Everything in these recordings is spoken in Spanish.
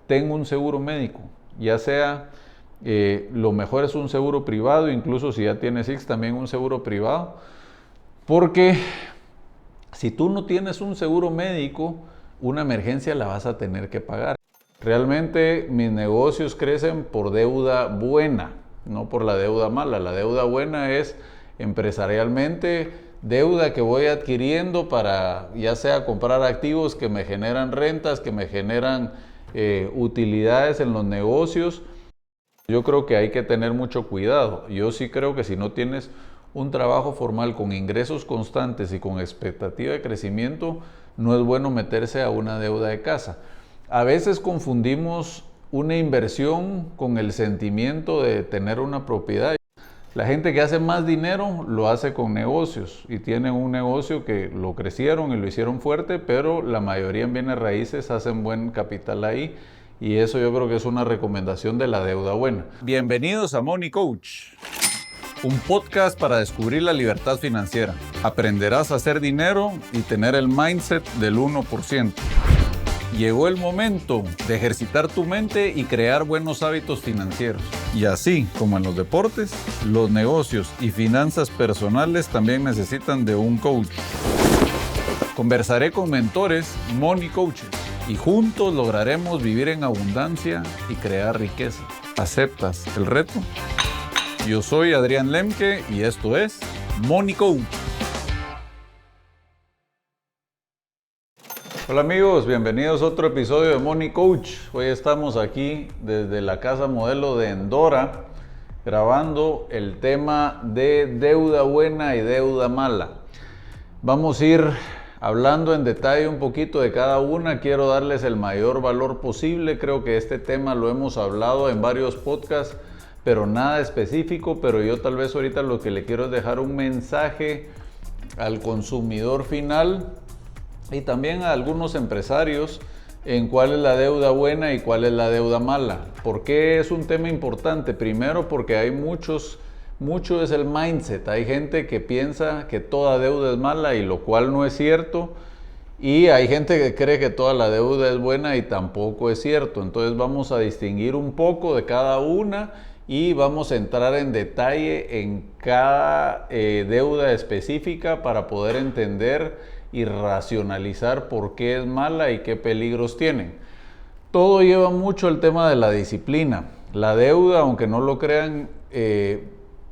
ten un seguro médico, ya sea, lo mejor es un seguro privado, incluso si ya tienes IX también un seguro privado, porque si tú no tienes un seguro médico, una emergencia la vas a tener que pagar. Realmente mis negocios crecen por deuda buena, no por la deuda mala. La deuda buena es empresarialmente deuda que voy adquiriendo para ya sea comprar activos que me generan rentas, que me generan utilidades en los negocios. Yo creo que hay que tener mucho cuidado. Yo sí creo que si no tienes un trabajo formal con ingresos constantes y con expectativa de crecimiento, no es bueno meterse a una deuda de casa. A veces confundimos una inversión con el sentimiento de tener una propiedad. La gente que hace más dinero lo hace con negocios y tienen un negocio que lo crecieron y lo hicieron fuerte, pero la mayoría en bienes raíces hacen buen capital ahí. Y eso yo creo que es una recomendación de la deuda buena. Bienvenidos a Money Coach, un podcast para descubrir la libertad financiera. Aprenderás a hacer dinero y tener el mindset del 1%. Llegó el momento de ejercitar tu mente y crear buenos hábitos financieros. Y así como en los deportes, los negocios y finanzas personales también necesitan de un coach. Conversaré con mentores Money Coaches y juntos lograremos vivir en abundancia y crear riqueza. ¿Aceptas el reto? Yo soy Adrián Lemke y esto es Money Coach. Hola amigos, bienvenidos a otro episodio de Money Coach. Hoy estamos aquí desde la casa modelo de Endora grabando el tema de deuda buena y deuda mala. Vamos a ir hablando en detalle un poquito de cada una. Quiero darles el mayor valor posible. Creo que este tema lo hemos hablado en varios podcasts, pero nada específico. Pero yo tal vez ahorita lo que le quiero es dejar un mensaje al consumidor final y también a algunos empresarios en cuál es la deuda buena y cuál es la deuda mala. ¿Por qué es un tema importante? Primero porque hay mucho es el mindset. Hay gente que piensa que toda deuda es mala y lo cual no es cierto. Y hay gente que cree que toda la deuda es buena y tampoco es cierto. Entonces vamos a distinguir un poco de cada una y vamos a entrar en detalle en cada deuda específica para poder entender y racionalizar por qué es mala y qué peligros tienen. Todo lleva mucho el tema de la disciplina. La deuda, aunque no lo crean,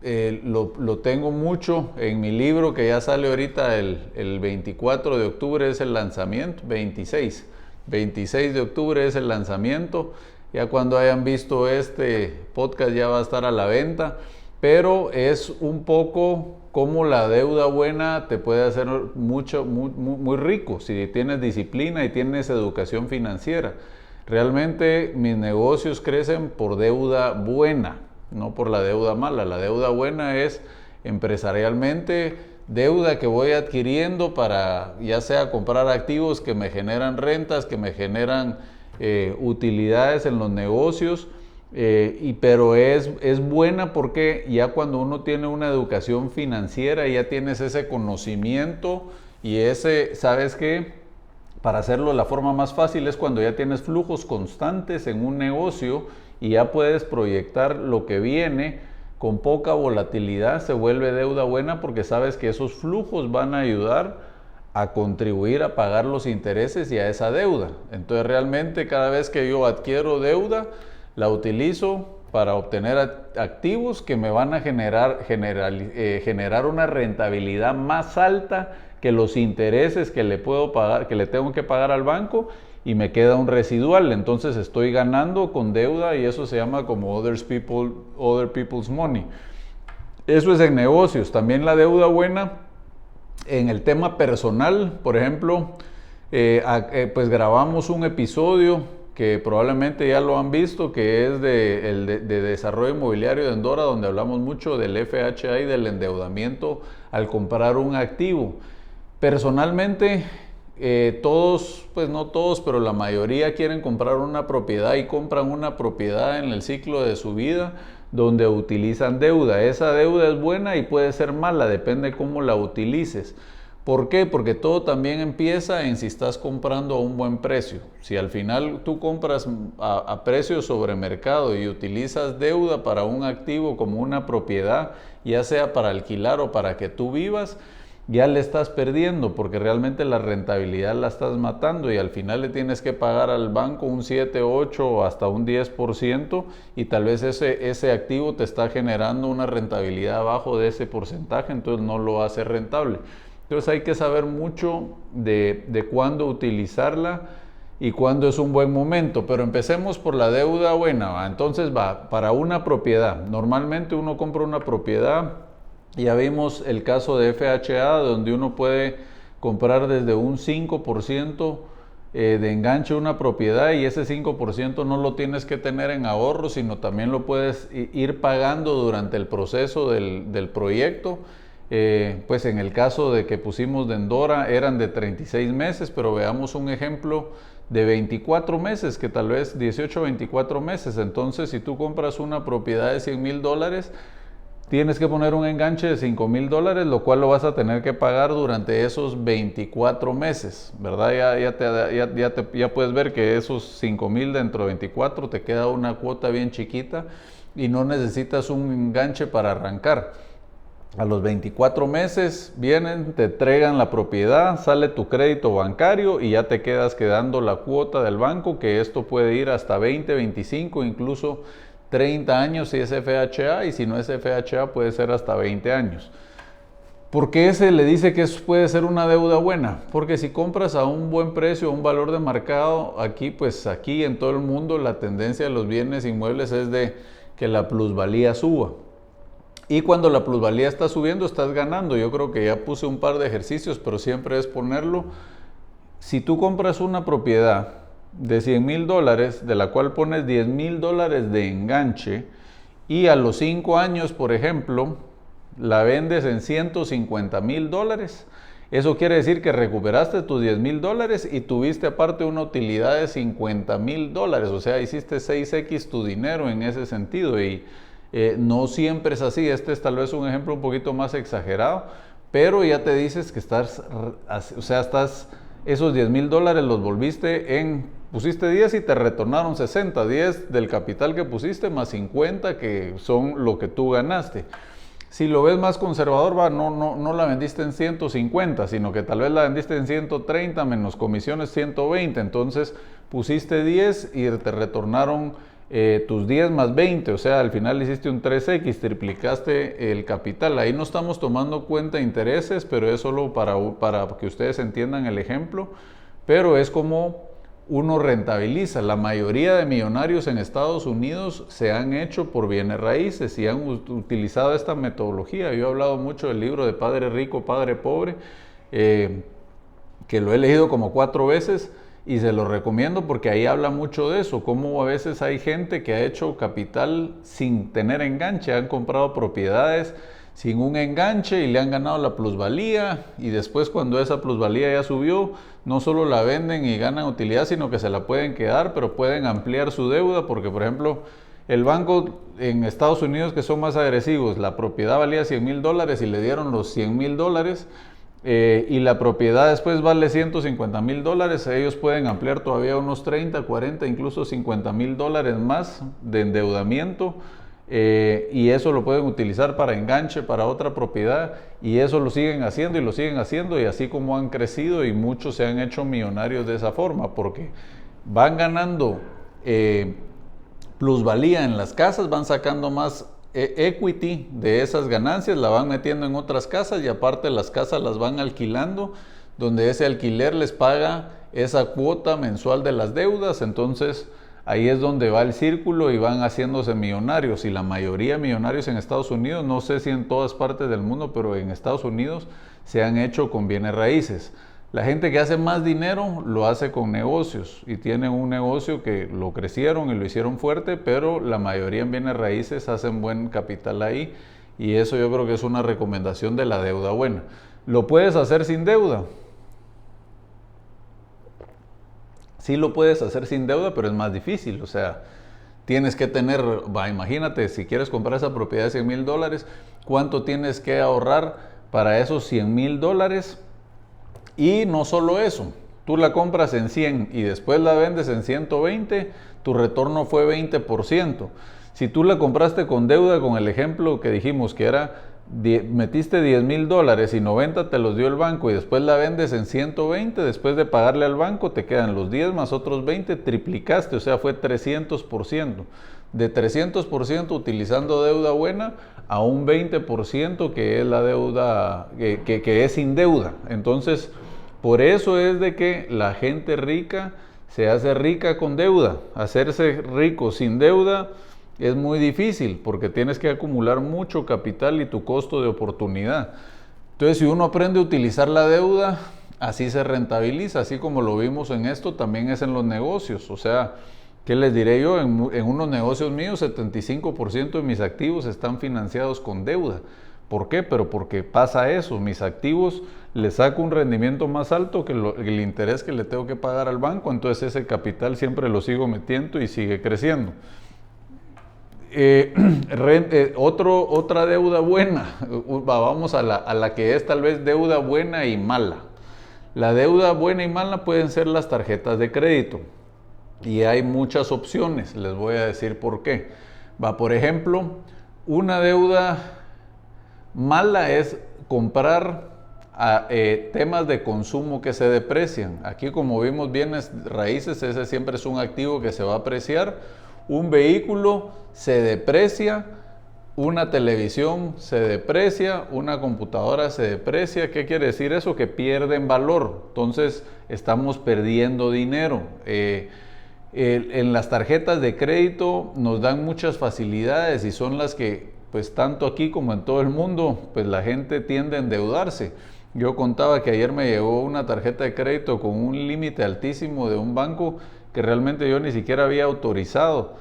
lo tengo mucho en mi libro que ya sale ahorita el 24 de octubre es el lanzamiento, 26 de octubre es el lanzamiento. Ya cuando hayan visto este podcast ya va a estar a la venta, pero es un poco cómo la deuda buena te puede hacer muy rico si tienes disciplina y tienes educación financiera. Realmente mis negocios crecen por deuda buena, no por la deuda mala. La deuda buena es empresarialmente deuda que voy adquiriendo para ya sea comprar activos que me generan rentas, que me generan utilidades en los negocios. Pero es buena porque ya cuando uno tiene una educación financiera ya tienes ese conocimiento y ¿sabes qué? Para hacerlo de la forma más fácil es cuando ya tienes flujos constantes en un negocio y ya puedes proyectar lo que viene con poca volatilidad. Se vuelve deuda buena porque sabes que esos flujos van a ayudar a contribuir a pagar los intereses y a esa deuda. Entonces realmente cada vez que yo adquiero deuda la utilizo para obtener activos que me van a generar una rentabilidad más alta que los intereses que le puedo pagar, que le tengo que pagar al banco, y me queda un residual. Entonces estoy ganando con deuda y eso se llama como other people's money. Eso es en negocios. También la deuda buena en el tema personal, por ejemplo, pues grabamos un episodio que probablemente ya lo han visto, que es de desarrollo inmobiliario de Endora, donde hablamos mucho del FHA y del endeudamiento al comprar un activo. Personalmente, todos, pues no todos, pero la mayoría quieren comprar una propiedad y compran una propiedad en el ciclo de su vida donde utilizan deuda. Esa deuda es buena y puede ser mala, depende cómo la utilices. ¿Por qué? Porque todo también empieza en si estás comprando a un buen precio. Si al final tú compras a precio sobre mercado y utilizas deuda para un activo como una propiedad, ya sea para alquilar o para que tú vivas, ya le estás perdiendo porque realmente la rentabilidad la estás matando y al final le tienes que pagar al banco un 7, 8 o hasta un 10% y tal vez ese activo te está generando una rentabilidad abajo de ese porcentaje, entonces no lo hace rentable. Entonces hay que saber mucho de cuándo utilizarla y cuándo es un buen momento, pero empecemos por la deuda buena, ¿va? Entonces va, para una propiedad, normalmente uno compra una propiedad. Ya vimos el caso de FHA, donde uno puede comprar desde un 5% de enganche una propiedad y ese 5% no lo tienes que tener en ahorro, sino también lo puedes ir pagando durante el proceso del proyecto. Pues en el caso de que pusimos de Endora eran de 36 meses, pero veamos un ejemplo de 24 meses, que tal vez 18 o 24 meses. Entonces, si tú compras una propiedad de $100,000, tienes que poner un enganche de $5,000, lo cual lo vas a tener que pagar durante esos 24 meses, ¿verdad? Ya puedes ver que esos 5,000 dentro de 24 te queda una cuota bien chiquita y no necesitas un enganche para arrancar. A los 24 meses vienen, te entregan la propiedad, sale tu crédito bancario y ya te quedas quedando la cuota del banco, que esto puede ir hasta 20, 25, incluso 30 años si es FHA, y si no es FHA puede ser hasta 20 años. ¿Por qué se le dice que eso puede ser una deuda buena? Porque si compras a un buen precio, un valor de mercado, aquí en todo el mundo la tendencia de los bienes inmuebles es de que la plusvalía suba. Y cuando la plusvalía está subiendo, estás ganando. Yo creo que ya puse un par de ejercicios, pero siempre es ponerlo. Si tú compras una propiedad de $100,000, de la cual pones $10,000 de enganche, y a los 5 años, por ejemplo, la vendes en $150,000, eso quiere decir que recuperaste tus $10,000 y tuviste aparte una utilidad de $50,000. O sea, hiciste 6x tu dinero en ese sentido. Y no siempre es así. Este es tal vez un ejemplo un poquito más exagerado, pero ya te dices que esos $10,000 los volviste pusiste 10 y te retornaron 60, 10 del capital que pusiste más 50 que son lo que tú ganaste. Si lo ves más conservador, no la vendiste en 150, sino que tal vez la vendiste en 130 menos comisiones 120, entonces pusiste 10 y te retornaron tus 10 más 20, o sea, al final hiciste un 3x, triplicaste el capital. Ahí no estamos tomando cuenta de intereses, pero es solo para que ustedes entiendan el ejemplo, pero es como uno rentabiliza. La mayoría de millonarios en Estados Unidos se han hecho por bienes raíces y han utilizado esta metodología. Yo he hablado mucho del libro de Padre Rico, Padre Pobre, que lo he leído como 4 veces y se lo recomiendo porque ahí habla mucho de eso, cómo a veces hay gente que ha hecho capital sin tener enganche, han comprado propiedades sin un enganche y le han ganado la plusvalía, y después cuando esa plusvalía ya subió, no solo la venden y ganan utilidad, sino que se la pueden quedar, pero pueden ampliar su deuda, porque por ejemplo el banco en Estados Unidos, que son más agresivos, la propiedad valía $100,000 y le dieron los $100,000, y la propiedad después vale $150,000, ellos pueden ampliar todavía unos 30, 40, incluso $50,000 más de endeudamiento, y eso lo pueden utilizar para enganche, para otra propiedad, y eso lo siguen haciendo y lo siguen haciendo, y así como han crecido y muchos se han hecho millonarios de esa forma, porque van ganando plusvalía en las casas, van sacando más equity de esas ganancias, la van metiendo en otras casas y aparte las casas las van alquilando, donde ese alquiler les paga esa cuota mensual de las deudas. Entonces ahí es donde va el círculo y van haciéndose millonarios, y la mayoría de millonarios en Estados Unidos, no sé si en todas partes del mundo, pero en Estados Unidos se han hecho con bienes raíces. La gente que hace más dinero lo hace con negocios y tienen un negocio que lo crecieron y lo hicieron fuerte, pero la mayoría en bienes raíces hacen buen capital ahí, y eso yo creo que es una recomendación de la deuda buena. ¿Lo puedes hacer sin deuda? Sí lo puedes hacer sin deuda, pero es más difícil. O sea, tienes que tener, imagínate, si quieres comprar esa propiedad de $100,000, ¿cuánto tienes que ahorrar para esos $100,000? Y no solo eso, tú la compras en 100 y después la vendes en 120, tu retorno fue 20%. Si tú la compraste con deuda, con el ejemplo que dijimos que era, metiste $10,000 y 90 te los dio el banco y después la vendes en 120, después de pagarle al banco te quedan los 10 más otros 20, triplicaste, o sea, fue 300%. De 300% utilizando deuda buena a un 20% que es la deuda, que es sin deuda. Entonces, por eso es de que la gente rica se hace rica con deuda. Hacerse rico sin deuda es muy difícil porque tienes que acumular mucho capital y tu costo de oportunidad. Entonces, si uno aprende a utilizar la deuda, así se rentabiliza, así como lo vimos en esto, también es en los negocios. O sea, ¿qué les diré yo? En unos negocios míos, 75% de mis activos están financiados con deuda. ¿Por qué? Pero porque pasa eso, mis activos les saco un rendimiento más alto que el interés que le tengo que pagar al banco, entonces ese capital siempre lo sigo metiendo y sigue creciendo. Otra deuda buena, vamos a la que es tal vez deuda buena y mala. La deuda buena y mala pueden ser las tarjetas de crédito y hay muchas opciones, les voy a decir por qué. Por ejemplo, una deuda mala es comprar temas de consumo que se deprecian. Aquí, como vimos, bienes raíces, ese siempre es un activo que se va a apreciar. Un vehículo se deprecia, una televisión se deprecia, una computadora se deprecia. ¿Qué quiere decir eso? Que pierden valor. Entonces, estamos perdiendo dinero. En las tarjetas de crédito nos dan muchas facilidades y son las que, pues tanto aquí como en todo el mundo, pues la gente tiende a endeudarse. Yo contaba que ayer me llegó una tarjeta de crédito con un límite altísimo de un banco que realmente yo ni siquiera había autorizado.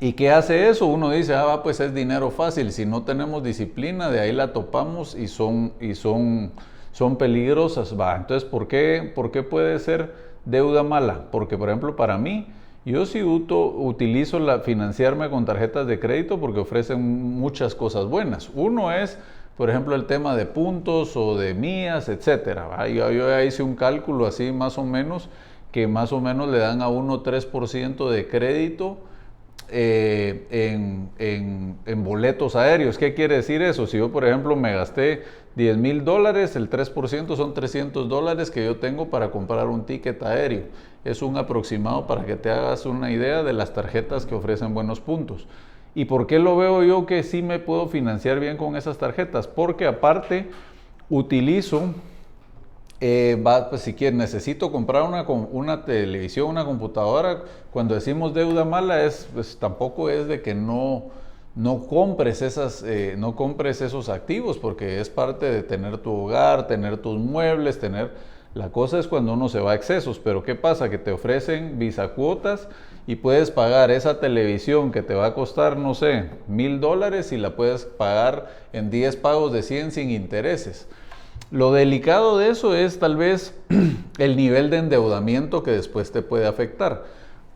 ¿Y qué hace eso? Uno dice, pues es dinero fácil. Si no tenemos disciplina, de ahí la topamos y son peligrosas. Entonces, ¿por qué puede ser deuda mala? Porque, por ejemplo, para mí, yo sí utilizo financiarme con tarjetas de crédito porque ofrecen muchas cosas buenas. Uno es, por ejemplo, el tema de puntos o de millas, etcétera. Yo ya hice un cálculo así más o menos, que más o menos le dan a uno 3% de crédito en boletos aéreos. ¿Qué quiere decir eso? Si yo, por ejemplo, me gasté $10,000, el 3% son $300 que yo tengo para comprar un ticket aéreo. Es un aproximado para que te hagas una idea de las tarjetas que ofrecen buenos puntos. ¿Y por qué lo veo yo que sí me puedo financiar bien con esas tarjetas? Porque aparte utilizo, pues si quieres, necesito comprar una televisión, una computadora. Cuando decimos deuda mala, pues tampoco es de que no compres esos activos, porque es parte de tener tu hogar, tener tus muebles, la cosa es cuando uno se va a excesos. Pero ¿qué pasa? Que te ofrecen bisacuotas y puedes pagar esa televisión que te va a costar, no sé, $1,000 y la puedes pagar en 10 pagos de 100 sin intereses. Lo delicado de eso es tal vez el nivel de endeudamiento que después te puede afectar.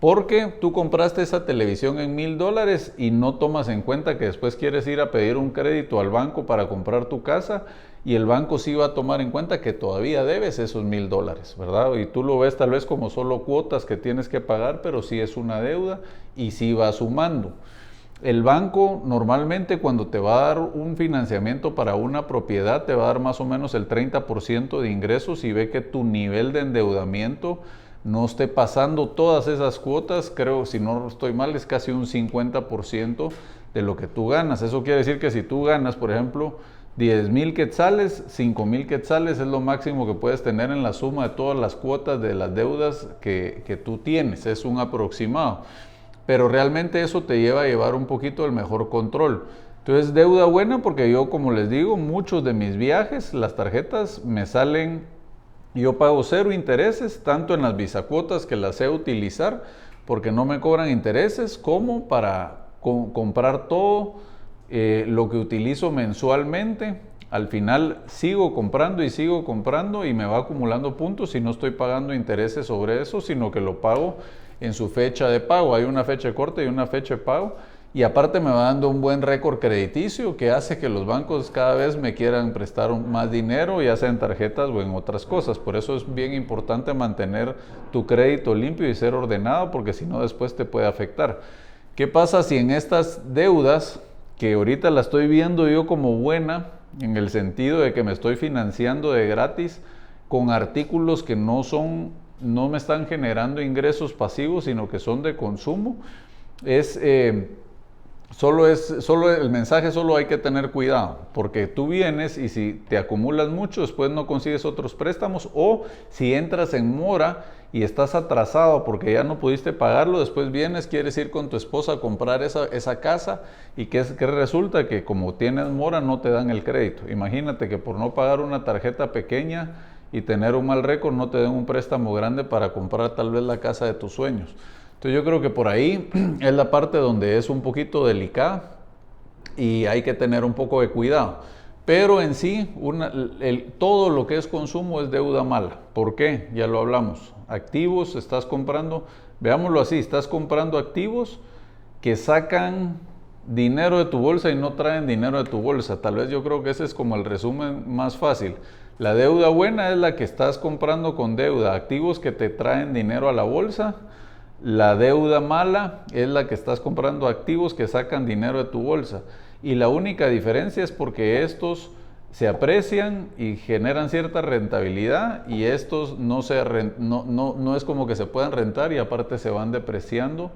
Porque tú compraste esa televisión en $1,000 y no tomas en cuenta que después quieres ir a pedir un crédito al banco para comprar tu casa y el banco sí va a tomar en cuenta que todavía debes esos $1,000, ¿verdad? Y tú lo ves tal vez como solo cuotas que tienes que pagar, pero sí es una deuda y sí va sumando. El banco normalmente cuando te va a dar un financiamiento para una propiedad te va a dar más o menos el 30% de ingresos y ve que tu nivel de endeudamiento no esté pasando todas esas cuotas. Creo, si no estoy mal, es casi un 50% de lo que tú ganas. Eso quiere decir que si tú ganas, por ejemplo, 10,000 quetzales, 5,000 quetzales es lo máximo que puedes tener en la suma de todas las cuotas de las deudas que tú tienes. Es un aproximado. Pero realmente eso te lleva a llevar un poquito el mejor control. Entonces, deuda buena porque yo, como les digo, muchos de mis viajes, las tarjetas me salen, yo pago 0 intereses, tanto en las bisacuotas que las sé utilizar, porque no me cobran intereses, como para comprar todo lo que utilizo mensualmente. Al final sigo comprando y me va acumulando puntos y no estoy pagando intereses sobre eso, sino que lo pago en su fecha de pago. Hay una fecha corta y una fecha de pago y aparte me va dando un buen récord crediticio que hace que los bancos cada vez me quieran prestar más dinero, ya sea en tarjetas o en otras cosas. Por eso es bien importante mantener tu crédito limpio y ser ordenado, porque si no después te puede afectar. ¿Qué pasa si en estas deudas, que ahorita la estoy viendo yo como buena, en el sentido de que me estoy financiando de gratis con artículos que no me están generando ingresos pasivos, sino que son de consumo? Solo el mensaje, solo hay que tener cuidado, porque tú vienes y si te acumulas mucho, después no consigues otros préstamos, o si entras en mora y estás atrasado porque ya no pudiste pagarlo, después vienes, quieres ir con tu esposa a comprar esa casa y que resulta que como tienes mora no te dan el crédito. Imagínate que por no pagar una tarjeta pequeña y tener un mal récord no te den un préstamo grande para comprar tal vez la casa de tus sueños. Entonces yo creo que por ahí es la parte donde es un poquito delicada y hay que tener un poco de cuidado. Pero en sí, todo lo que es consumo es deuda mala. ¿Por qué? Ya lo hablamos. Activos, estás comprando, veámoslo así, estás comprando activos que sacan dinero de tu bolsa y no traen dinero de tu bolsa. Tal vez yo creo que ese es como el resumen más fácil. La deuda buena es la que estás comprando con deuda, activos que te traen dinero a la bolsa. La deuda mala es la que estás comprando activos que sacan dinero de tu bolsa. Y la única diferencia es porque estos se aprecian y generan cierta rentabilidad y estos no es como que se puedan rentar y aparte se van depreciando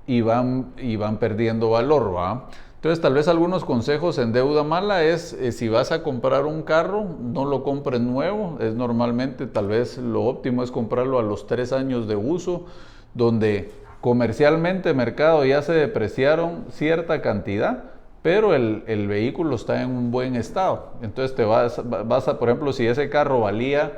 y van perdiendo valor, ¿va? Entonces tal vez algunos consejos en deuda mala es si vas a comprar un carro, no lo compres nuevo. Es normalmente tal vez lo óptimo es comprarlo a los 3 años de uso, donde comercialmente mercado ya se depreciaron cierta cantidad, pero el vehículo está en un buen estado. Entonces por ejemplo, si ese carro valía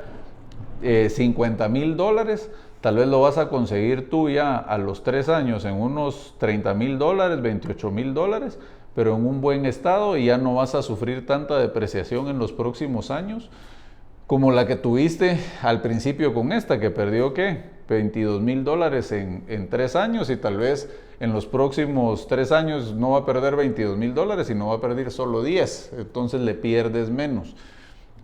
$50,000, tal vez lo vas a conseguir tú ya a los 3 años en unos $30,000, $28,000, pero en un buen estado y ya no vas a sufrir tanta depreciación en los próximos años como la que tuviste al principio con esta, que perdió ¿qué? $22,000 en 3 años y tal vez en los próximos 3 años no va a perder $22,000, sino va a perder solo 10, entonces le pierdes menos.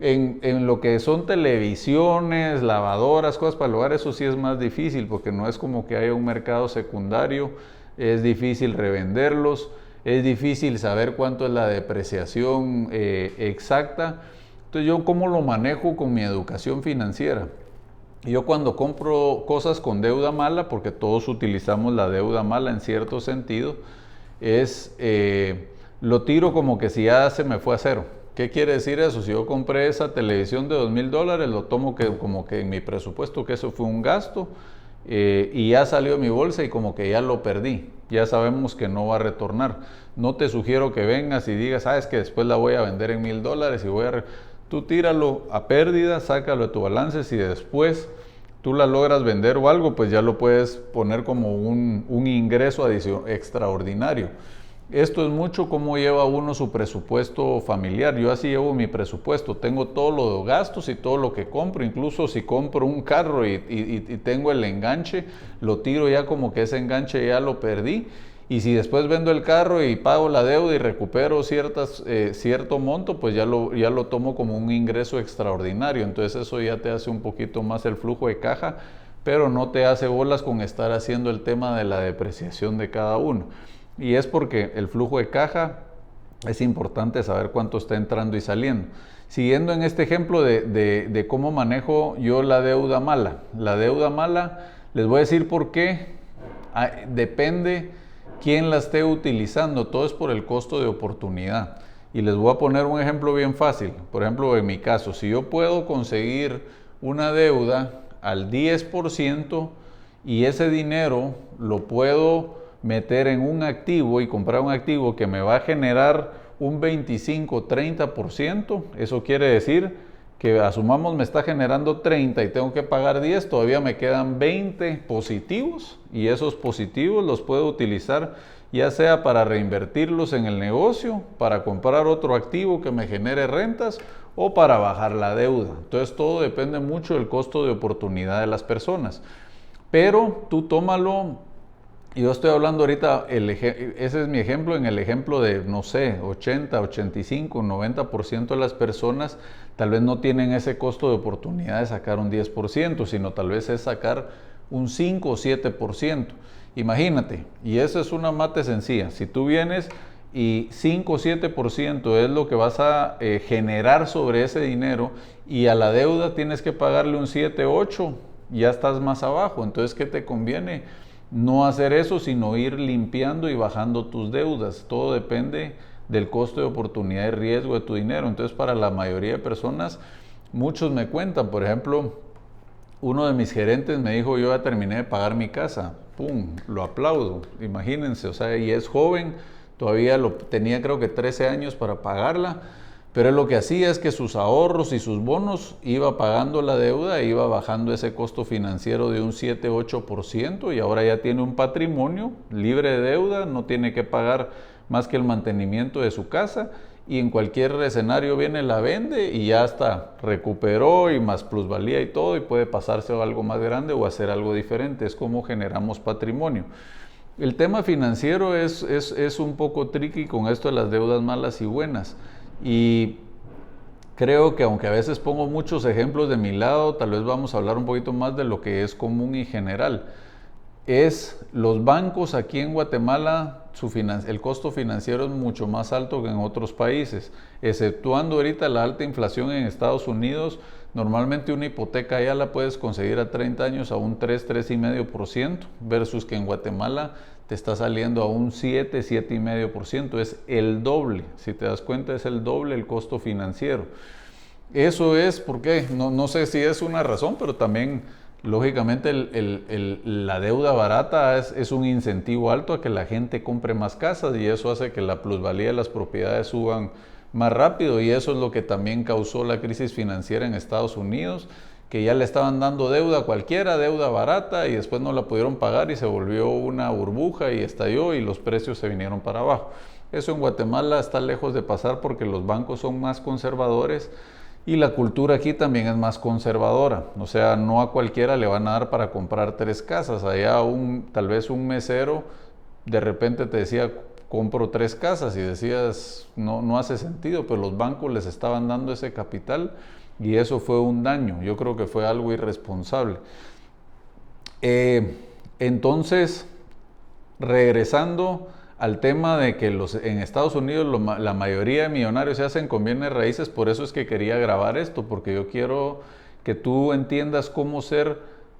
En lo que son televisiones, lavadoras, cosas para el hogar, eso sí es más difícil porque no es como que haya un mercado secundario, es difícil revenderlos, es difícil saber cuánto es la depreciación exacta. Entonces yo cómo lo manejo con mi educación financiera. Yo cuando compro cosas con deuda mala, porque todos utilizamos la deuda mala en cierto sentido, lo tiro como que si ya se me fue a cero. ¿Qué quiere decir eso? Si yo compré esa televisión de $2,000, lo tomo como que en mi presupuesto que eso fue un gasto y ya salió de mi bolsa y como que ya lo perdí. Ya sabemos que no va a retornar. No te sugiero que vengas y digas, es que después la voy a vender en $1,000 y voy a... Tú tíralo a pérdida, sácalo de tu balance. Si después tú la logras vender o algo, pues ya lo puedes poner como un ingreso extraordinario. Esto es mucho cómo lleva uno su presupuesto familiar. Yo así llevo mi presupuesto. Tengo todos los gastos y todo lo que compro. Incluso si compro un carro y tengo el enganche, lo tiro ya como que ese enganche ya lo perdí. Y si después vendo el carro y pago la deuda y recupero cierto monto, pues ya lo tomo como un ingreso extraordinario. Entonces eso ya te hace un poquito más el flujo de caja, pero no te hace bolas con estar haciendo el tema de la depreciación de cada uno. Y es porque el flujo de caja es importante saber cuánto está entrando y saliendo. Siguiendo en este ejemplo de cómo manejo yo la deuda mala. La deuda mala, les voy a decir por qué. Depende quién la esté utilizando. Todo es por el costo de oportunidad. Y les voy a poner un ejemplo bien fácil. Por ejemplo, en mi caso, si yo puedo conseguir una deuda al 10% y ese dinero lo puedo meter en un activo y comprar un activo que me va a generar un 25-30%, eso quiere decir que asumamos me está generando 30 y tengo que pagar 10, todavía me quedan 20 positivos y esos positivos los puedo utilizar ya sea para reinvertirlos en el negocio, para comprar otro activo que me genere rentas o para bajar la deuda. Entonces todo depende mucho del costo de oportunidad de las personas. Pero tú tómalo Y yo estoy hablando ahorita, ese es mi ejemplo, en el ejemplo de, no sé, 80, 85, 90% de las personas tal vez no tienen ese costo de oportunidad de sacar un 10%, sino tal vez es sacar un 5 o 7%. Imagínate, y eso es una mate sencilla, si tú vienes y 5 o 7% es lo que vas a generar sobre ese dinero y a la deuda tienes que pagarle un 7, 8, ya estás más abajo. Entonces, ¿qué te conviene? No hacer eso, sino ir limpiando y bajando tus deudas. Todo depende del costo de oportunidad y riesgo de tu dinero. Entonces, para la mayoría de personas, muchos me cuentan, por ejemplo, uno de mis gerentes me dijo, yo ya terminé de pagar mi casa. ¡Pum! Lo aplaudo. Imagínense, o sea, y es joven, todavía tenía creo que 13 años para pagarla, pero él lo que hacía es que sus ahorros y sus bonos iba pagando la deuda e iba bajando ese costo financiero de un 7-8% y ahora ya tiene un patrimonio libre de deuda, no tiene que pagar más que el mantenimiento de su casa y en cualquier escenario viene, la vende y ya está, recuperó y más plusvalía y todo y puede pasarse a algo más grande o hacer algo diferente. Es como generamos patrimonio. El tema financiero es un poco tricky con esto de las deudas malas y buenas. Y creo que aunque a veces pongo muchos ejemplos de mi lado, tal vez vamos a hablar un poquito más de lo que es común y general. Los bancos aquí en Guatemala, el costo financiero es mucho más alto que en otros países, exceptuando ahorita la alta inflación en Estados Unidos. Normalmente una hipoteca ya la puedes conseguir a 30 años a un 3-3,5%, versus que en Guatemala te está saliendo a un 7-7,5%. Es el doble, si te das cuenta, es el doble el costo financiero. Eso es porque, no sé si es una razón, pero también lógicamente la deuda barata es un incentivo alto a que la gente compre más casas y eso hace que la plusvalía de las propiedades suban más rápido y eso es lo que también causó la crisis financiera en Estados Unidos, que ya le estaban dando deuda a cualquiera, deuda barata y después no la pudieron pagar y se volvió una burbuja y estalló y los precios se vinieron para abajo. Eso en Guatemala está lejos de pasar porque los bancos son más conservadores y la cultura aquí también es más conservadora, o sea, no a cualquiera le van a dar para comprar 3 casas. Allá tal vez un mesero de repente te decía, compro 3 casas y decías, no hace sentido, pero los bancos les estaban dando ese capital y eso fue un daño. Yo creo que fue algo irresponsable. Entonces, regresando al tema de que en Estados Unidos la mayoría de millonarios se hacen con bienes raíces, por eso es que quería grabar esto, porque yo quiero que tú entiendas cómo ser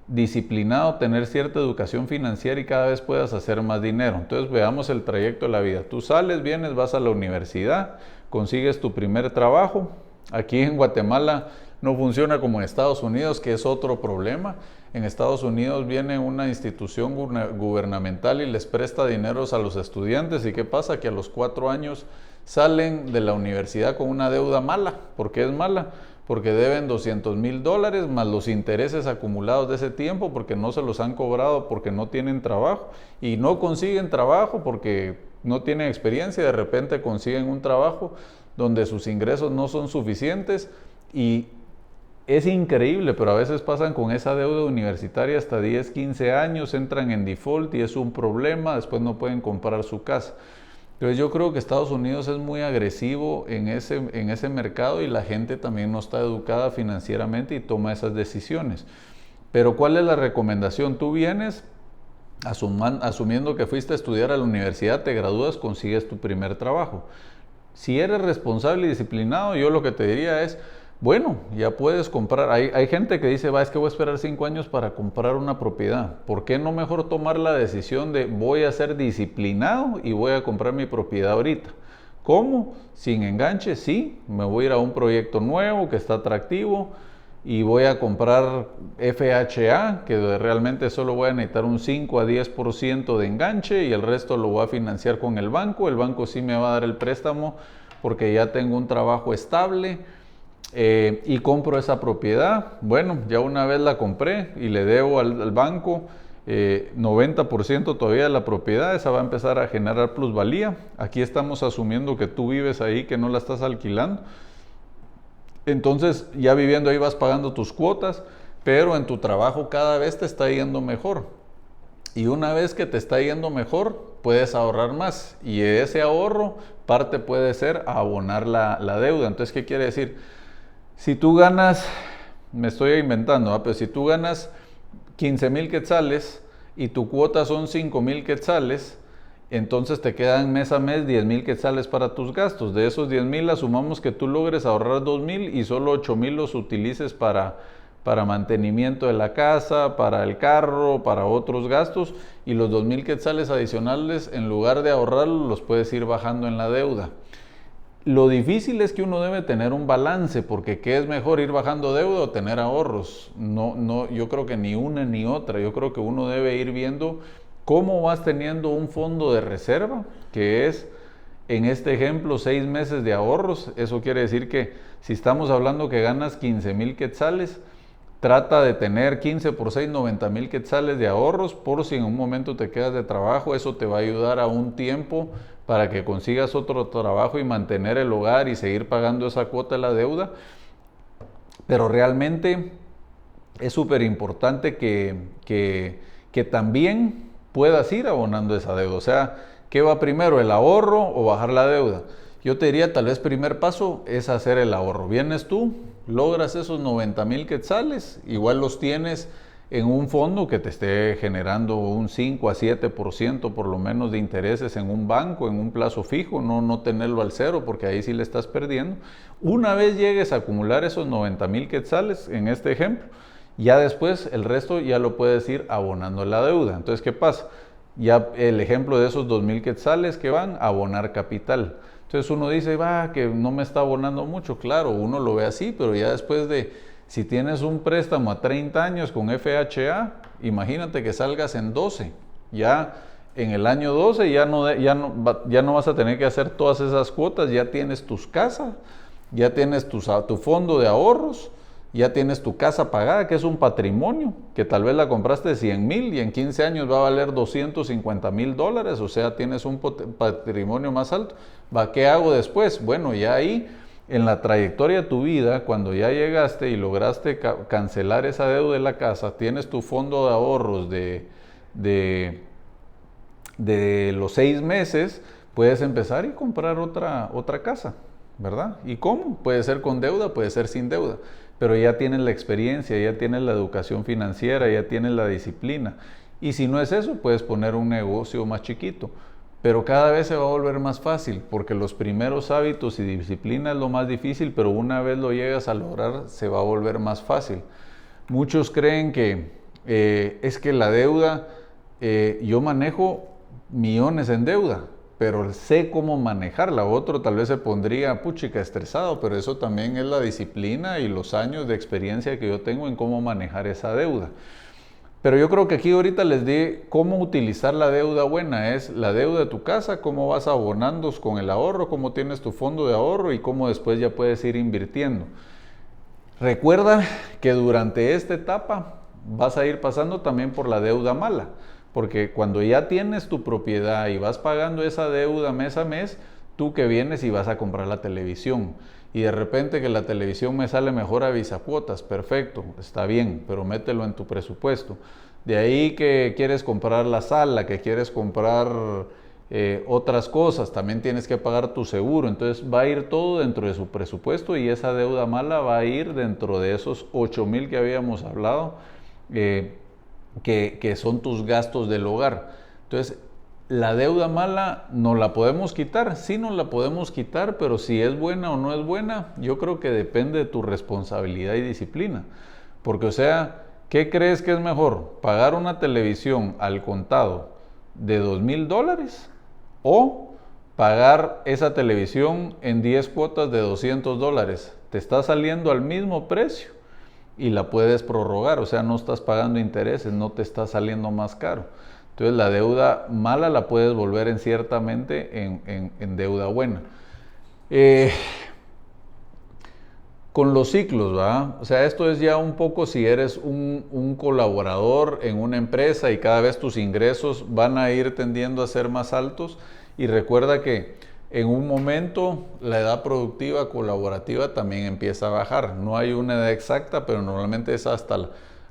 disciplinado, tener cierta educación financiera y cada vez puedas hacer más dinero. Entonces veamos el trayecto de la vida. Tú sales, vienes, vas a la universidad, consigues tu primer trabajo. Aquí en Guatemala no funciona como en Estados Unidos, que es otro problema. En Estados Unidos viene una institución gubernamental y les presta dineros a los estudiantes. ¿Y qué pasa? Que a los 4 años salen de la universidad con una deuda mala. ¿Por qué es mala? Porque deben $200,000 más los intereses acumulados de ese tiempo porque no se los han cobrado, porque no tienen trabajo y no consiguen trabajo porque no tienen experiencia. De repente consiguen un trabajo donde sus ingresos no son suficientes y es increíble, pero a veces pasan con esa deuda universitaria hasta 10, 15 años, entran en default y es un problema, después no pueden comprar su casa. Entonces yo creo que Estados Unidos es muy agresivo en ese mercado y la gente también no está educada financieramente y toma esas decisiones. Pero ¿cuál es la recomendación? Tú vienes, asumiendo que fuiste a estudiar a la universidad, te gradúas, consigues tu primer trabajo. Si eres responsable y disciplinado, yo lo que te diría es, bueno, ya puedes comprar. Hay gente que dice, es que voy a esperar 5 años para comprar una propiedad. ¿Por qué no mejor tomar la decisión de voy a ser disciplinado y voy a comprar mi propiedad ahorita? ¿Cómo? Sin enganche, sí. Me voy a ir a un proyecto nuevo que está atractivo y voy a comprar FHA, que realmente solo voy a necesitar un 5-10% de enganche y el resto lo voy a financiar con el banco. El banco sí me va a dar el préstamo porque ya tengo un trabajo estable. Y compro esa propiedad. Bueno, ya una vez la compré y le debo al banco 90% todavía de la propiedad, esa va a empezar a generar plusvalía. Aquí estamos asumiendo que tú vives ahí, que no la estás alquilando. Entonces ya viviendo ahí vas pagando tus cuotas, pero en tu trabajo cada vez te está yendo mejor. Y una vez que te está yendo mejor, puedes ahorrar más. Y ese ahorro, parte puede ser abonar la deuda. Entonces, ¿qué quiere decir? Si tú ganas, me estoy inventando, pero si tú ganas 15,000 quetzales y tu cuota son 5,000 quetzales, entonces te quedan mes a mes 10,000 quetzales para tus gastos. De esos 10,000 asumamos que tú logres ahorrar 2,000 y solo 8,000 los utilices para mantenimiento de la casa, para el carro, para otros gastos, y los 2,000 quetzales adicionales, en lugar de ahorrarlos, los puedes ir bajando en la deuda. Lo difícil es que uno debe tener un balance, porque ¿qué es mejor, ir bajando deuda o tener ahorros? No, yo creo que ni una ni otra. Yo creo que uno debe ir viendo cómo vas teniendo un fondo de reserva, que es, en este ejemplo, 6 meses de ahorros. Eso quiere decir que si estamos hablando que ganas 15,000 quetzales, trata de tener 15 por 6, 90,000 quetzales de ahorros, por si en un momento te quedas de trabajo. Eso te va a ayudar a un tiempo para que consigas otro trabajo y mantener el hogar y seguir pagando esa cuota de la deuda. Pero realmente es súper importante que también puedas ir abonando esa deuda. O sea, ¿qué va primero, el ahorro o bajar la deuda? Yo te diría, tal vez primer paso es hacer el ahorro. Vienes tú, logras esos 90,000 quetzales, igual los tienes en un fondo que te esté generando un 5 a 7% por lo menos de intereses en un banco, en un plazo fijo, no tenerlo al cero, porque ahí sí le estás perdiendo. Una vez llegues a acumular esos 90,000 quetzales, en este ejemplo, ya después el resto ya lo puedes ir abonando la deuda. Entonces, ¿qué pasa? Ya el ejemplo de esos 2,000 quetzales que van a abonar capital. Entonces uno dice, va, que no me está abonando mucho. Claro, uno lo ve así, pero ya después de, si tienes un préstamo a 30 años con FHA, imagínate que salgas en 12. Ya en el año 12 ya no vas a tener que hacer todas esas cuotas, ya tienes tus casas, ya tienes tu fondo de ahorros, ya tienes tu casa pagada, que es un patrimonio, que tal vez la compraste de 100,000 y en 15 años va a valer $250,000, o sea, tienes un patrimonio más alto. ¿Va? ¿Qué hago después? Bueno, ya ahí, en la trayectoria de tu vida, cuando ya llegaste y lograste cancelar esa deuda de la casa, tienes tu fondo de ahorros de los 6 meses, puedes empezar y comprar otra casa, ¿verdad? ¿Y cómo? Puede ser con deuda, puede ser sin deuda, pero ya tienes la experiencia, ya tienes la educación financiera, ya tienes la disciplina. Y si no es eso, puedes poner un negocio más chiquito, pero cada vez se va a volver más fácil, porque los primeros hábitos y disciplina es lo más difícil, pero una vez lo llegas a lograr, se va a volver más fácil. Muchos creen que es que la deuda, yo manejo millones en deuda, pero sé cómo manejarla. Otro tal vez se pondría, puchica, estresado, pero eso también es la disciplina y los años de experiencia que yo tengo en cómo manejar esa deuda. Pero yo creo que aquí ahorita les di cómo utilizar la deuda buena. Es la deuda de tu casa, cómo vas abonando con el ahorro, cómo tienes tu fondo de ahorro y cómo después ya puedes ir invirtiendo. Recuerda que durante esta etapa vas a ir pasando también por la deuda mala, porque cuando ya tienes tu propiedad y vas pagando esa deuda mes a mes, tú que vienes y vas a comprar la televisión y de repente que la televisión me sale mejor a bisacuotas, perfecto, está bien, pero mételo en tu presupuesto. De ahí que quieres comprar la sala, que quieres comprar otras cosas, también tienes que pagar tu seguro, entonces va a ir todo dentro de su presupuesto y esa deuda mala va a ir dentro de esos 8,000 que habíamos hablado, que son tus gastos del hogar. Entonces, la deuda mala no la podemos quitar, sí nos la podemos quitar, pero si es buena o no es buena, yo creo que depende de tu responsabilidad y disciplina. Porque, o sea, ¿qué crees que es mejor? ¿Pagar una televisión al contado de $2,000 o pagar esa televisión en 10 cuotas de $200? Te está saliendo al mismo precio y la puedes prorrogar, o sea, no estás pagando intereses, no te está saliendo más caro. Entonces la deuda mala la puedes volver ciertamente en deuda buena. Con los ciclos, ¿verdad? O sea, esto es ya un poco si eres un colaborador en una empresa y cada vez tus ingresos van a ir tendiendo a ser más altos. Y recuerda que en un momento la edad productiva colaborativa también empieza a bajar. No hay una edad exacta, pero normalmente es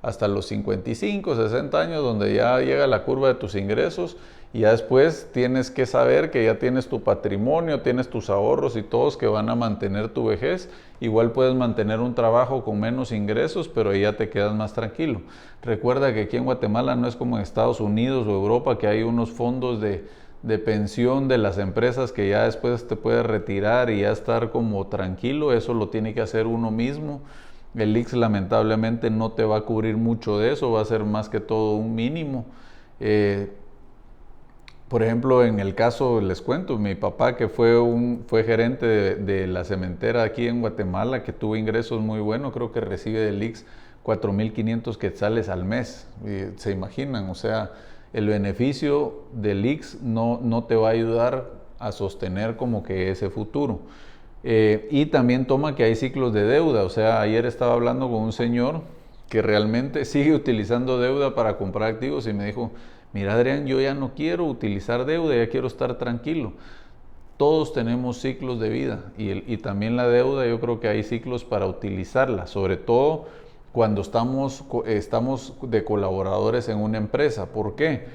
hasta los 55, 60 años, donde ya llega la curva de tus ingresos y ya después tienes que saber que ya tienes tu patrimonio, tienes tus ahorros y todos que van a mantener tu vejez. Igual puedes mantener un trabajo con menos ingresos, pero ya te quedas más tranquilo. Recuerda que aquí en Guatemala no es como en Estados Unidos o Europa, que hay unos fondos de pensión de las empresas que ya después te puedes retirar y ya estar como tranquilo. Eso lo tiene que hacer uno mismo. El IX lamentablemente no te va a cubrir mucho de eso, va a ser más que todo un mínimo. Por ejemplo, en el caso, les cuento, mi papá que fue gerente de la cementera aquí en Guatemala, que tuvo ingresos muy buenos, creo que recibe del IX 4,500 quetzales al mes. ¿Se imaginan? O sea, el beneficio del IX no te va a ayudar a sostener como que ese futuro. Y también toma que hay ciclos de deuda. O sea, ayer estaba hablando con un señor que realmente sigue utilizando deuda para comprar activos y me dijo, mira Adrián, yo ya no quiero utilizar deuda, ya quiero estar tranquilo. Todos tenemos ciclos de vida y también la deuda, yo creo que hay ciclos para utilizarla, sobre todo cuando estamos de colaboradores en una empresa. ¿Por qué?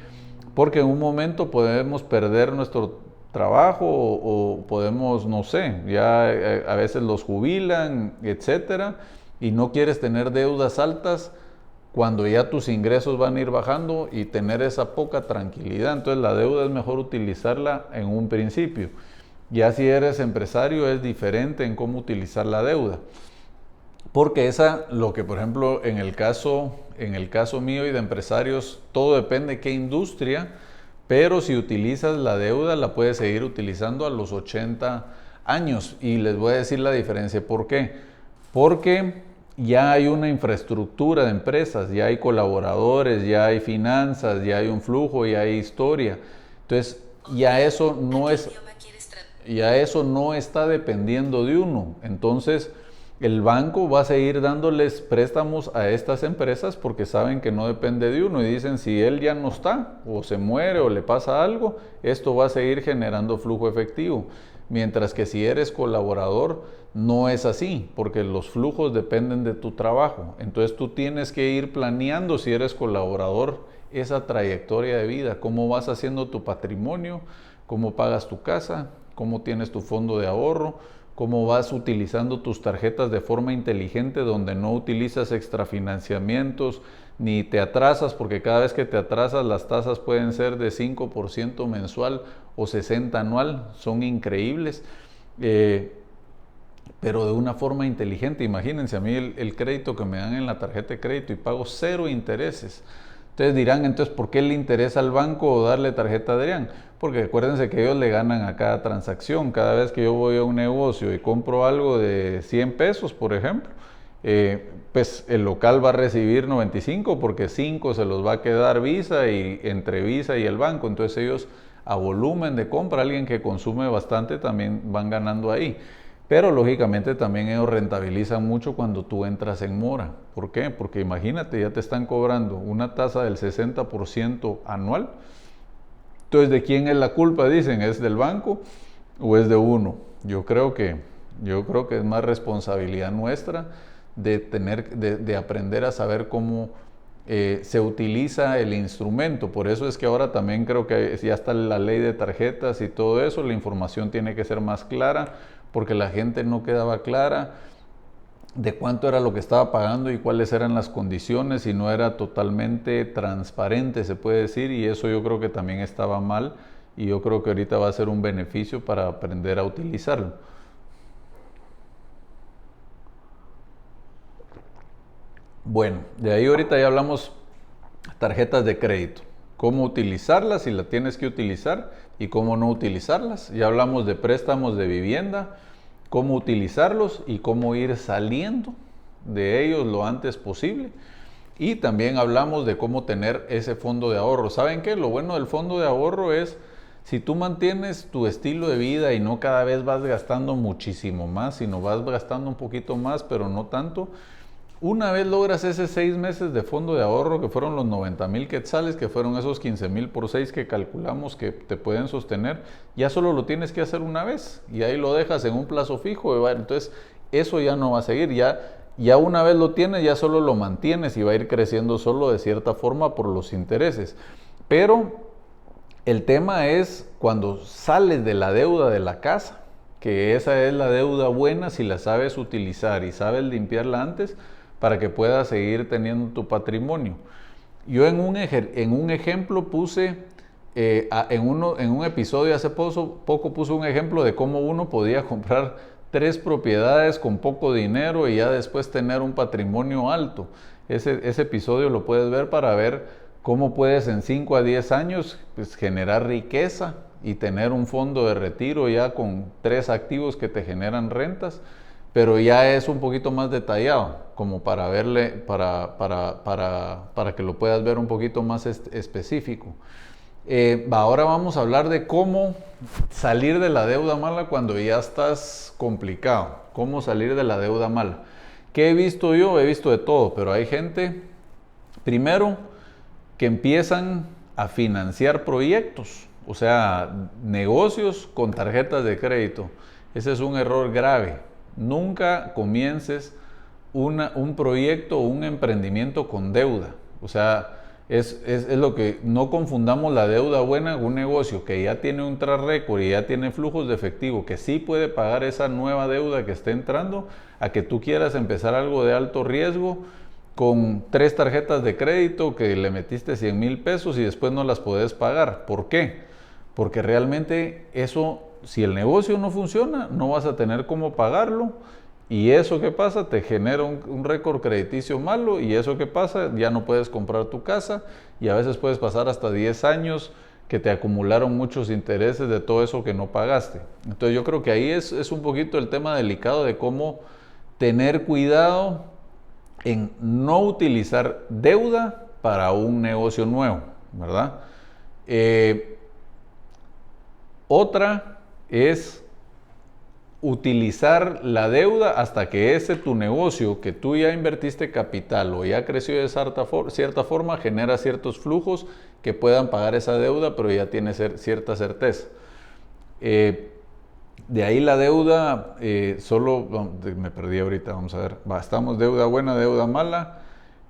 Porque en un momento podemos perder nuestro trabajo o podemos, no sé, ya a veces los jubilan, etcétera, y no quieres tener deudas altas cuando ya tus ingresos van a ir bajando y tener esa poca tranquilidad. Entonces la deuda es mejor utilizarla en un principio. Ya si eres empresario es diferente en cómo utilizar la deuda. Porque lo que por ejemplo en el caso mío y de empresarios, todo depende de qué industria, pero si utilizas la deuda la puedes seguir utilizando a los 80 años. Y les voy a decir la diferencia. ¿Por qué? Porque ya hay una infraestructura de empresas, ya hay colaboradores, ya hay finanzas, ya hay un flujo, ya hay historia. Entonces ya eso no está dependiendo de uno. Entonces el banco va a seguir dándoles préstamos a estas empresas porque saben que no depende de uno y dicen, si él ya no está o se muere o le pasa algo, esto va a seguir generando flujo efectivo. Mientras que si eres colaborador no es así, porque los flujos dependen de tu trabajo. Entonces tú tienes que ir planeando, si eres colaborador, esa trayectoria de vida, cómo vas haciendo tu patrimonio, cómo pagas tu casa, cómo tienes tu fondo de ahorro, cómo vas utilizando tus tarjetas de forma inteligente, donde no utilizas extrafinanciamientos ni te atrasas, porque cada vez que te atrasas las tasas pueden ser de 5% mensual o 60% anual, son increíbles, pero de una forma inteligente. Imagínense a mí el crédito que me dan en la tarjeta de crédito y pago 0 intereses. Ustedes dirán, entonces, ¿por qué le interesa al banco darle tarjeta a Adrián? Porque acuérdense que ellos le ganan a cada transacción. Cada vez que yo voy a un negocio y compro algo de 100 pesos, por ejemplo, pues el local va a recibir 95 porque 5 se los va a quedar Visa y entre Visa y el banco. Entonces ellos a volumen de compra, alguien que consume bastante también van ganando ahí. Pero lógicamente también ellos rentabilizan mucho cuando tú entras en mora. ¿Por qué? Porque imagínate, ya te están cobrando una tasa del 60% anual. Entonces, ¿de quién es la culpa? Dicen, ¿es del banco o es de uno? Yo creo que es más responsabilidad nuestra de aprender a saber cómo se utiliza el instrumento. Por eso es que ahora también creo que ya está la ley de tarjetas y todo eso, la información tiene que ser más clara, porque la gente no quedaba clara de cuánto era lo que estaba pagando y cuáles eran las condiciones, y no era totalmente transparente, se puede decir, y eso yo creo que también estaba mal, y yo creo que ahorita va a ser un beneficio para aprender a utilizarlo. Bueno, de ahí ahorita ya hablamos tarjetas de crédito, cómo utilizarlas si la tienes que utilizar y cómo no utilizarlas. Ya hablamos de préstamos de vivienda, cómo utilizarlos y cómo ir saliendo de ellos lo antes posible. Y también hablamos de cómo tener ese fondo de ahorro. ¿Saben qué? Lo bueno del fondo de ahorro es, si tú mantienes tu estilo de vida y no cada vez vas gastando muchísimo más, sino vas gastando un poquito más, pero no tanto, una vez logras ese 6 meses de fondo de ahorro, que fueron los 90,000 quetzales, que fueron esos 15,000 por 6 que calculamos que te pueden sostener, ya solo lo tienes que hacer una vez y ahí lo dejas en un plazo fijo. Entonces eso ya no va a seguir, ya Ya una vez lo tienes, ya solo lo mantienes y va a ir creciendo solo de cierta forma por los intereses. Pero el tema es cuando sales de la deuda de la casa, que esa es la deuda buena si la sabes utilizar y sabes limpiarla antes para que puedas seguir teniendo tu patrimonio. Yo en un ejemplo puse, en un episodio hace poco puse un ejemplo de cómo uno podía comprar 3 propiedades con poco dinero y ya después tener un patrimonio alto. Ese episodio lo puedes ver para ver cómo puedes en 5 a 10 años pues, generar riqueza y tener un fondo de retiro ya con 3 activos que te generan rentas, pero ya es un poquito más detallado, como para verle, para que lo puedas ver un poquito más específico. Ahora vamos a hablar de cómo salir de la deuda mala cuando ya estás complicado. Cómo salir de la deuda mala. ¿Qué he visto yo? He visto de todo, pero hay gente, primero, que empiezan a financiar proyectos, o sea, negocios con tarjetas de crédito. Ese es un error grave. Nunca comiences un proyecto o un emprendimiento con deuda. O sea, es lo que no confundamos la deuda buena con un negocio que ya tiene un track record y ya tiene flujos de efectivo, que sí puede pagar esa nueva deuda que esté entrando, a que tú quieras empezar algo de alto riesgo con 3 tarjetas de crédito que le metiste 100,000 pesos y después no las podés pagar. ¿Por qué? Porque realmente eso, si el negocio no funciona, no vas a tener cómo pagarlo. Y eso que pasa te genera un récord crediticio malo, y eso que pasa ya no puedes comprar tu casa, y a veces puedes pasar hasta 10 años que te acumularon muchos intereses de todo eso que no pagaste. Entonces yo creo que ahí es un poquito el tema delicado de cómo tener cuidado en no utilizar deuda para un negocio nuevo, ¿verdad? Otra es utilizar la deuda hasta que ese tu negocio que tú ya invertiste capital o ya creció de cierta forma, genera ciertos flujos que puedan pagar esa deuda, pero ya tiene cierta certeza. De ahí la deuda, me perdí ahorita, vamos a ver, estamos deuda buena, deuda mala,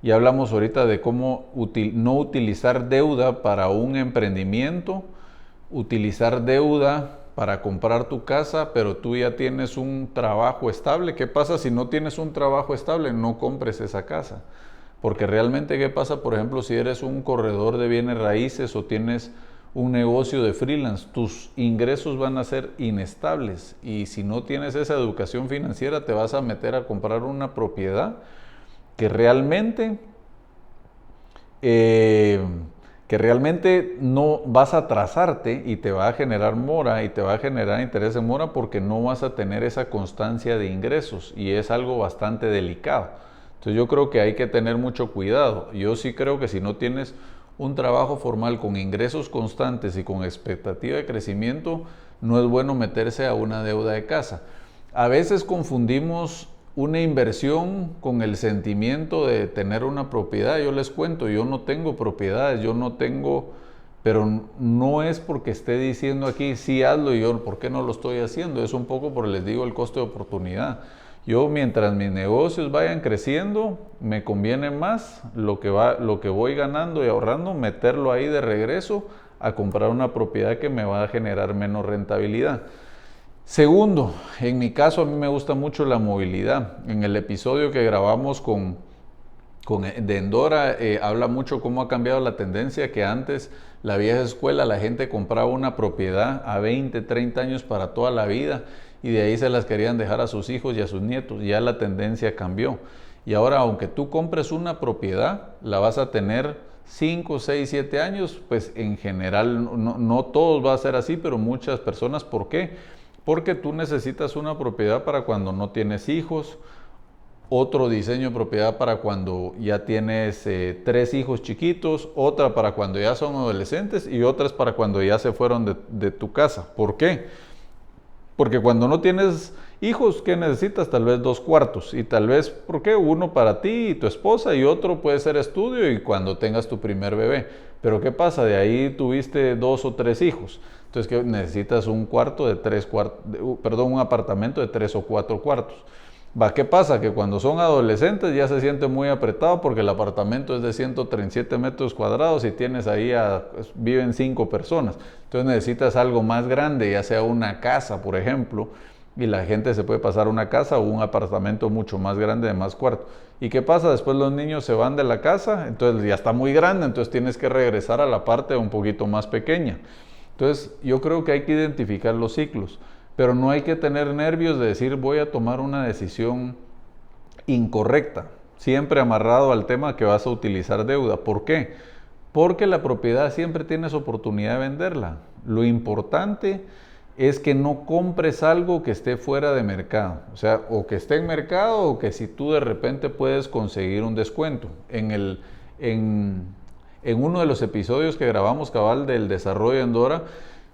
y hablamos ahorita de cómo no utilizar deuda para un emprendimiento, utilizar deuda para comprar tu casa, pero tú ya tienes un trabajo estable. ¿Qué pasa si no tienes un trabajo estable? No compres esa casa. Porque realmente, ¿qué pasa? Por ejemplo, si eres un corredor de bienes raíces o tienes un negocio de freelance, tus ingresos van a ser inestables. Y si no tienes esa educación financiera, te vas a meter a comprar una propiedad que realmente no vas a atrasarte y te va a generar mora y te va a generar interés en mora porque no vas a tener esa constancia de ingresos, y es algo bastante delicado. Entonces yo creo que hay que tener mucho cuidado. Yo sí creo que si no tienes un trabajo formal con ingresos constantes y con expectativa de crecimiento, no es bueno meterse a una deuda de casa. A veces confundimos una inversión con el sentimiento de tener una propiedad. Yo les cuento, yo no tengo propiedades, pero no es porque esté diciendo aquí, sí hazlo, y yo, ¿por qué no lo estoy haciendo? Es un poco porque les digo el costo de oportunidad. Yo, mientras mis negocios vayan creciendo, me conviene más lo que voy ganando y ahorrando, meterlo ahí de regreso a comprar una propiedad que me va a generar menos rentabilidad. Segundo, en mi caso a mí me gusta mucho la movilidad. En el episodio que grabamos de Endora, habla mucho cómo ha cambiado la tendencia, que antes la vieja escuela, la gente compraba una propiedad a 20, 30 años para toda la vida, y de ahí se las querían dejar a sus hijos y a sus nietos. Ya la tendencia cambió. Y ahora, aunque tú compres una propiedad, la vas a tener 5, 6, 7 años, pues en general no todos va a ser así, pero muchas personas. ¿Por qué? Porque tú necesitas una propiedad para cuando no tienes hijos, otro diseño de propiedad para cuando ya tienes 3 hijos chiquitos, otra para cuando ya son adolescentes y otras para cuando ya se fueron de tu casa. ¿Por qué? Porque cuando no tienes hijos, ¿qué necesitas? Tal vez 2 cuartos, y tal vez, ¿por qué? Uno para ti y tu esposa, y otro puede ser estudio y cuando tengas tu primer bebé. Pero ¿qué pasa? De ahí tuviste 2 o 3 hijos. Entonces, ¿qué necesitas? Un apartamento de 3 o 4 cuartos. ¿Qué pasa? Que cuando son adolescentes ya se siente muy apretado porque el apartamento es de 137 metros cuadrados y tienes ahí, viven 5 personas. Entonces necesitas algo más grande, ya sea una casa, por ejemplo, y la gente se puede pasar a una casa o un apartamento mucho más grande de más cuartos. ¿Y qué pasa? Después los niños se van de la casa, entonces ya está muy grande, entonces tienes que regresar a la parte un poquito más pequeña. Entonces yo creo que hay que identificar los ciclos. Pero no hay que tener nervios de decir voy a tomar una decisión incorrecta, siempre amarrado al tema que vas a utilizar deuda. ¿Por qué? Porque la propiedad siempre tienes oportunidad de venderla. Lo importante es que no compres algo que esté fuera de mercado, o sea, o que esté en mercado o que si tú de repente puedes conseguir un descuento. En uno de los episodios que grabamos cabal del desarrollo en Dora,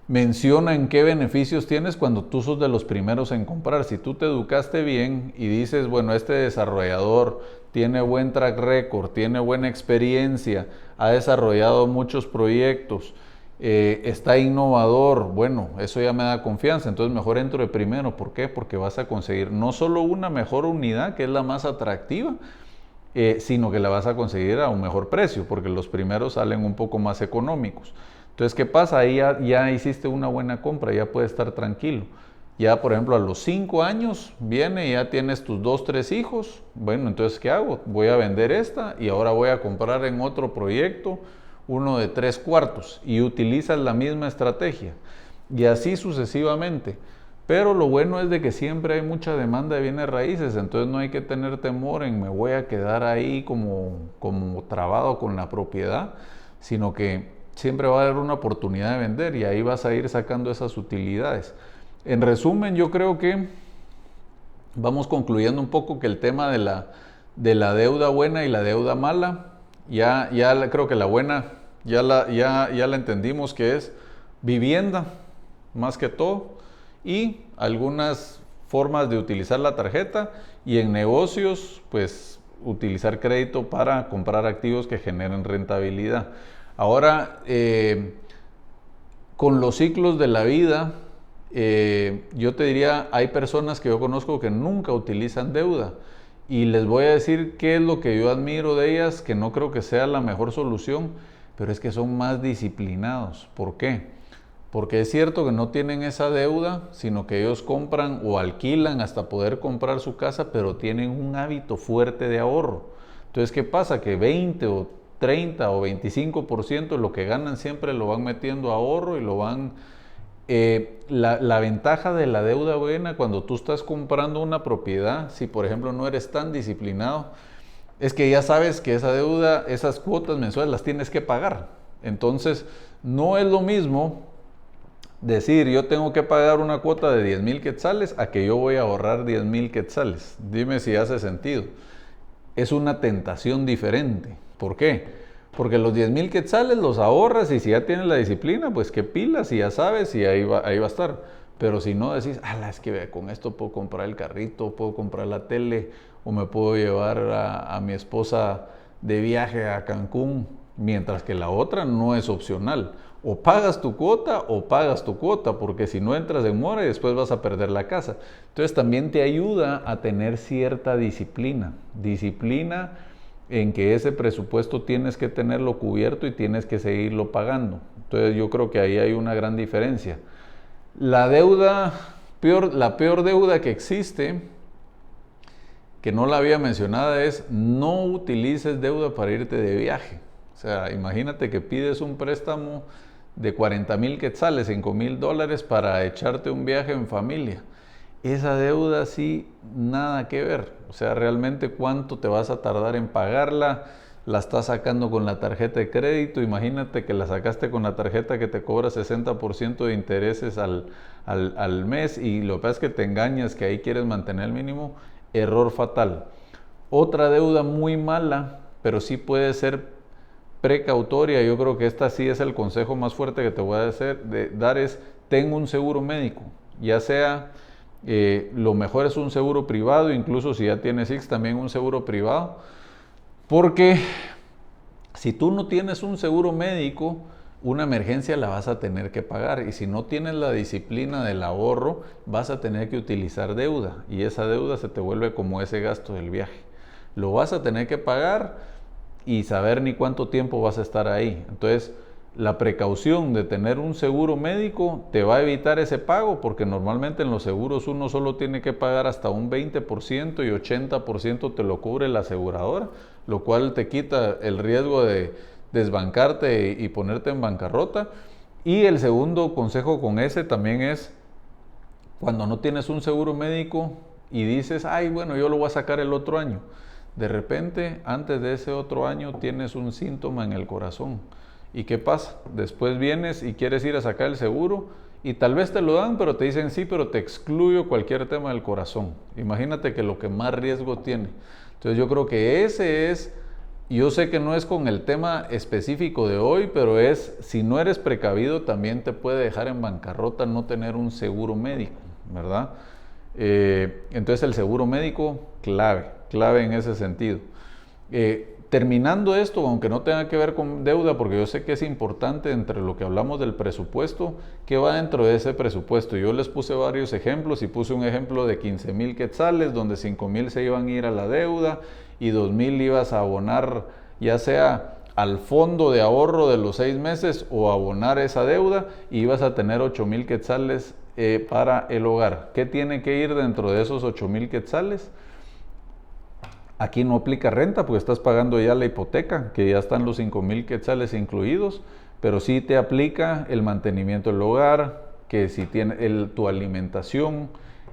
menciona en qué beneficios tienes cuando tú sos de los primeros en comprar. Si tú te educaste bien y dices, bueno, este desarrollador tiene buen track record, tiene buena experiencia, ha desarrollado muchos proyectos, está innovador, bueno, eso ya me da confianza, entonces mejor entro de primero. ¿Por qué? Porque vas a conseguir no solo una mejor unidad, que es la más atractiva, sino que la vas a conseguir a un mejor precio, porque los primeros salen un poco más económicos. Entonces, ¿qué pasa? Ahí ya hiciste una buena compra, ya puedes estar tranquilo. Ya, por ejemplo, a los 5 años viene y ya tienes tus 2, 3 hijos. Bueno, entonces, ¿qué hago? Voy a vender esta y ahora voy a comprar en otro proyecto uno de 3 cuartos y utilizas la misma estrategia. Y así sucesivamente. Pero lo bueno es de que siempre hay mucha demanda de bienes raíces, entonces no hay que tener temor en me voy a quedar ahí como trabado con la propiedad, sino que siempre va a haber una oportunidad de vender y ahí vas a ir sacando esas utilidades. En resumen, yo creo que vamos concluyendo un poco que el tema de la deuda buena y la deuda mala, ya creo que la buena ya la entendimos, que es vivienda más que todo y algunas formas de utilizar la tarjeta, y en negocios pues utilizar crédito para comprar activos que generen rentabilidad. Ahora, con los ciclos de la vida, yo te diría, hay personas que yo conozco que nunca utilizan deuda y les voy a decir qué es lo que yo admiro de ellas, que no creo que sea la mejor solución, pero es que son más disciplinados. ¿Por qué? Porque es cierto que no tienen esa deuda, sino que ellos compran o alquilan hasta poder comprar su casa, pero tienen un hábito fuerte de ahorro. Entonces, ¿qué pasa? Que 20 o 30 o 25% de lo que ganan siempre lo van metiendo a ahorro y lo van... la ventaja de la deuda buena cuando tú estás comprando una propiedad, si por ejemplo no eres tan disciplinado, es que ya sabes que esa deuda, esas cuotas mensuales las tienes que pagar. Entonces, no es lo mismo decir yo tengo que pagar una cuota de 10,000 quetzales a que yo voy a ahorrar 10,000 quetzales. Dime si hace sentido. Es una tentación diferente. ¿Por qué? Porque los 10,000 quetzales los ahorras y si ya tienes la disciplina, pues qué pilas y ya sabes y ahí va a estar. Pero si no decís, es que con esto puedo comprar el carrito, puedo comprar la tele o me puedo llevar a mi esposa de viaje a Cancún, mientras que la otra no es opcional. O pagas tu cuota, porque si no entras en mora y después vas a perder la casa. Entonces también te ayuda a tener cierta disciplina. Disciplina en que ese presupuesto tienes que tenerlo cubierto y tienes que seguirlo pagando. Entonces yo creo que ahí hay una gran diferencia. La peor deuda que existe, que no la había mencionado, es no utilices deuda para irte de viaje. O sea, imagínate que pides un préstamo de 40,000 quetzales, $5,000 para echarte un viaje en familia. Esa deuda sí, nada que ver. O sea, realmente cuánto te vas a tardar en pagarla. La estás sacando con la tarjeta de crédito. Imagínate que la sacaste con la tarjeta que te cobra 60% de intereses al mes y lo que pasa es que te engañas que ahí quieres mantener el mínimo. Error fatal. Otra deuda muy mala, pero sí puede ser precautoria, yo creo que esta sí es el consejo más fuerte que te voy a dar, es ten un seguro médico, ya sea, lo mejor es un seguro privado, incluso si ya tienes IX también un seguro privado, porque si tú no tienes un seguro médico, una emergencia la vas a tener que pagar, y si no tienes la disciplina del ahorro, vas a tener que utilizar deuda, y esa deuda se te vuelve como ese gasto del viaje. Lo vas a tener que pagar y saber ni cuánto tiempo vas a estar ahí. Entonces, la precaución de tener un seguro médico te va a evitar ese pago, porque normalmente en los seguros uno solo tiene que pagar hasta un 20% y 80% te lo cubre la aseguradora, lo cual te quita el riesgo de desbancarte y ponerte en bancarrota. Y el segundo consejo con ese también es, cuando no tienes un seguro médico y dices, ay, bueno, yo lo voy a sacar el otro año. De repente, antes de ese otro año, tienes un síntoma en el corazón. ¿Y qué pasa? Después vienes y quieres ir a sacar el seguro y tal vez te lo dan, pero te dicen sí, pero te excluyo cualquier tema del corazón. Imagínate que lo que más riesgo tiene. Entonces yo creo que ese es, yo sé que no es con el tema específico de hoy, pero es, si no eres precavido, también te puede dejar en bancarrota no tener un seguro médico, ¿verdad? Entonces el seguro médico, clave en ese sentido. Terminando esto, aunque no tenga que ver con deuda, porque yo sé que es importante entre lo que hablamos del presupuesto, ¿qué va dentro de ese presupuesto? Yo les puse varios ejemplos y puse un ejemplo de 15,000 quetzales, donde 5,000 se iban a ir a la deuda y 2,000 ibas a abonar, ya sea al fondo de ahorro de los 6 meses o abonar esa deuda, y ibas a tener 8,000 quetzales para el hogar. ¿Qué tiene que ir dentro de esos 8,000 quetzales? Aquí no aplica renta porque estás pagando ya la hipoteca, que ya están los 5,000 quetzales incluidos, pero sí te aplica el mantenimiento del hogar, que si tiene tu alimentación,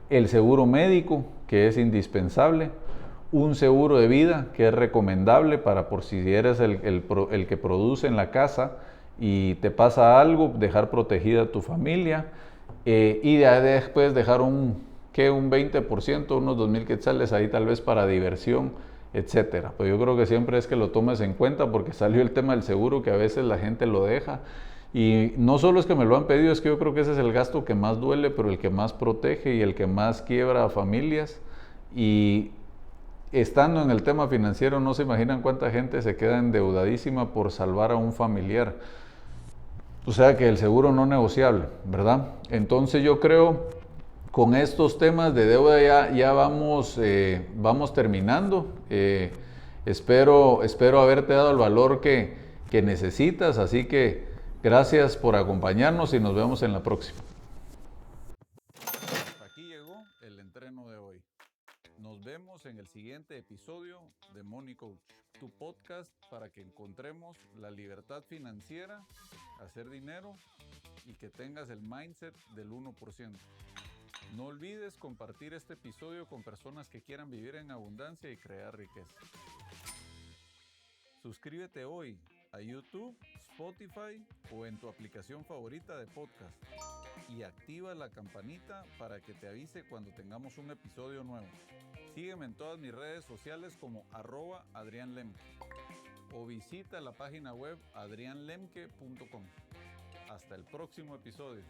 el seguro médico, que es indispensable, un seguro de vida, que es recomendable para por si eres el que produce en la casa y te pasa algo, dejar protegida a tu familia, y después dejar un 20%, unos 2,000 quetzales ahí tal vez para diversión, etcétera. Pues yo creo que siempre es que lo tomes en cuenta, porque salió el tema del seguro que a veces la gente lo deja, y no solo es que me lo han pedido, es que yo creo que ese es el gasto que más duele, pero el que más protege y el que más quiebra a familias. Y estando en el tema financiero, no se imaginan cuánta gente se queda endeudadísima por salvar a un familiar. O sea que el seguro no negociable, ¿verdad? Entonces yo creo, con estos temas de deuda ya vamos terminando. Espero haberte dado el valor que necesitas, así que gracias por acompañarnos y nos vemos en la próxima. Aquí llegó el entreno de hoy. Nos vemos en el siguiente episodio de Money Coach, tu podcast para que encontremos la libertad financiera, hacer dinero y que tengas el mindset del 1%. No olvides compartir este episodio con personas que quieran vivir en abundancia y crear riqueza. Suscríbete hoy a YouTube, Spotify o en tu aplicación favorita de podcast y activa la campanita para que te avise cuando tengamos un episodio nuevo. Sígueme en todas mis redes sociales como @AdrianLemke o visita la página web adrianlemke.com. Hasta el próximo episodio.